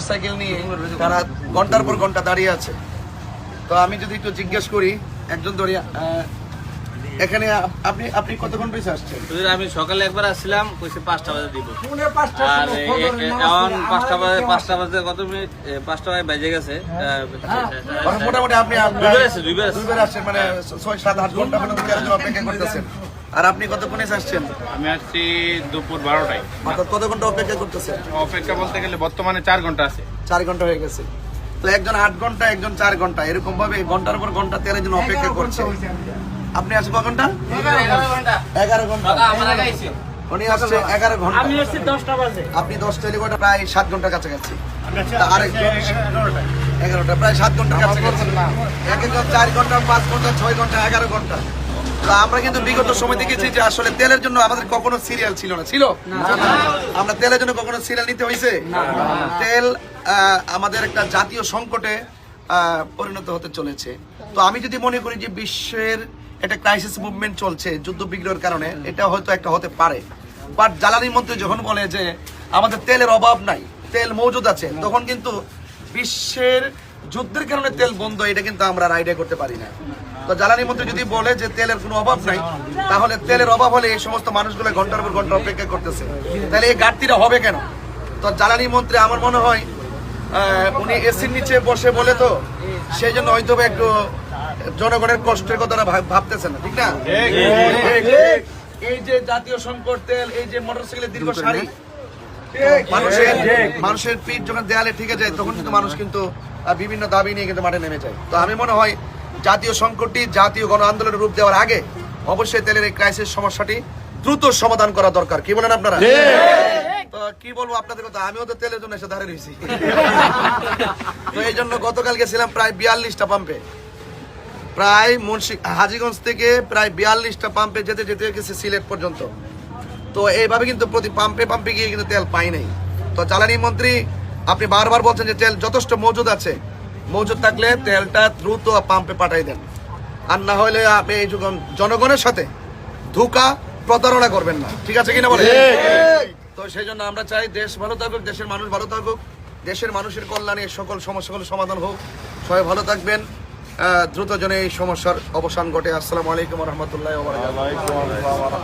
Motorcycle নিয়ে তারা ঘন্টার পর ঘন্টা দাঁড়িয়ে আছে। তো আমি যদি একটু জিজ্ঞেস করি একজন ধরিয়া এখানে আপনি আপনি কতক্ষণ পেয়েছে আসছেন? আমি সকালে একবার আসছিলাম, কইছে 5টা বাজে দিব, আর এখন 5টা বাজে কত মিনিট, 5টা বাজে গেছে। মোটামুটি আপনি দুইবার আসছেন, মানে 6-7-8 ঘন্টা পর্যন্ত তেলের জন্য অপেক্ষা করতেছেন। আর আপনি কতক্ষণে আসছেন? আমি আসছি দুপুর 12টায়। অর্থাৎ কত ঘন্টা অপেক্ষা করতেছেন? অপেক্ষা বলতে গেলে বর্তমানে 4 ঘন্টা আছে। 4 ঘন্টা হয়ে গেছে। তো একজন 8 ঘন্টা, একজন 4 ঘন্টা, এরকম ভাবে ঘন্টার পর ঘন্টা তেলের জন্য অপেক্ষা করছে। আপনি আসছেন কয় ঘন্টা? 11 ঘন্টা। উনি আসছে 11 ঘন্টা। আমি আসছি 10টা বাজে। আপনি 10টা এলে প্রায় 7 ঘন্টা কাছাকাছি। আরেকজন 11টা, প্রায় 7 ঘন্টা কাছাকাছি। একজন 4 ঘন্টা, 5 ঘন্টা, 6 ঘন্টা, 11 ঘন্টা। তো আমরা কিন্তু বিগত সময় দেখেছি যে আসলে তেলের জন্য আমাদের কখনো সিরিয়াল ছিল না, ছিল? আমরা তেলের জন্য কখনো সিরিয়াল নিতে হয়েছে? তেল আমাদের একটা জাতীয় সংকটে পরিণত হতে চলেছে। তো আমি যদি মনে করি যে বিশ্বের একটা ক্রাইসিস মুভমেন্ট চলছে যুদ্ধ বিগ্রহের কারণে, এটা হয়তো একটা হতে পারে। বাট জ্বালানি মন্ত্রী যখন বলে যে আমাদের তেলের অভাব নাই, তেল মজুদ আছে, তখন কিন্তু বিশ্বের যুদ্ধের কারণে তেল বন্ধ, এটা কিন্তু আমরা আইডিয়া করতে পারি না। তো জ্বালানি মন্ত্রী যদি বলে যে তেলের কোনো অভাব নাই, তাহলে তেলের অভাব হলে এই সমস্ত মানুষগুলো ঘন্টার পর ঘন্টা অপেক্ষা করতেছে, তাহলে এই ঘাটতিটা হবে কেন? তো জ্বালানি মন্ত্রী আমার মনে হয় উনি এসির নিচে বসে বলে, তো সেই জন্য হয়তো একটু জনগণের কষ্টের কথাটা ভাবতেছে না, ঠিক না? এই যে জাতীয় সংকট তেল, এই যে মোটরসাইকেলের দীর্ঘ সারি, মানুষের পিঠ যখন দেয়ালে ঠিকে যায়, তখন কিন্তু মানুষ কিন্তু বিভিন্ন দাবি নিয়ে কিন্তু মাঠে নেমে যায়। তো আমি মনে হয় জাতীয় সংকটটি জাতীয় গণ আন্দোলনের রূপ দেওয়ার আগে অবশ্যই তেলের এই ক্রাইসিস সমস্যাটি দ্রুত সমাধান করা দরকার। কি বলেন আপনারা? তো কি বলবো আপনাদের কথা, আমিও তো তেলের জন্য এসে দাঁড়িয়ে রয়েছি। তো এই জন্য গতকাল গেছিলাম প্রায় 42টা পাম্পে, প্রায় হাজীগঞ্জ থেকে প্রায় 42টা পাম্পে যেতে যেতে গেছে সিলেট পর্যন্ত। তো এইভাবে কিন্তু প্রতি পাম্পে পাম্পে গিয়ে কিন্তু তেল পাই নাই। তো জ্বালানি মন্ত্রী আপনি বারবার বলছেন যে তেল যথেষ্ট মজুদ আছে, মজুদ থাকলে তেলটা দ্রুত পাম্পে পাঠাই দেন, আর না হলে আপনি এই জনগণের সাথে ধোঁকা প্রতারণা করবেন না, ঠিক আছে কিনা বলে? তো সেই জন্য আমরা চাই দেশ ভালো থাকুক, দেশের মানুষ ভালো থাকুক, দেশের মানুষের কল্যাণে সকল সমস্যাগুলো সমাধান হোক। সবাই ভালো থাকবেন, দ্রুত জনে এই সমস্যার অবসান ঘটে। আসসালামু আলাইকুম ওয়া রাহমাতুল্লাহি ওয়া বারাকাতুহু।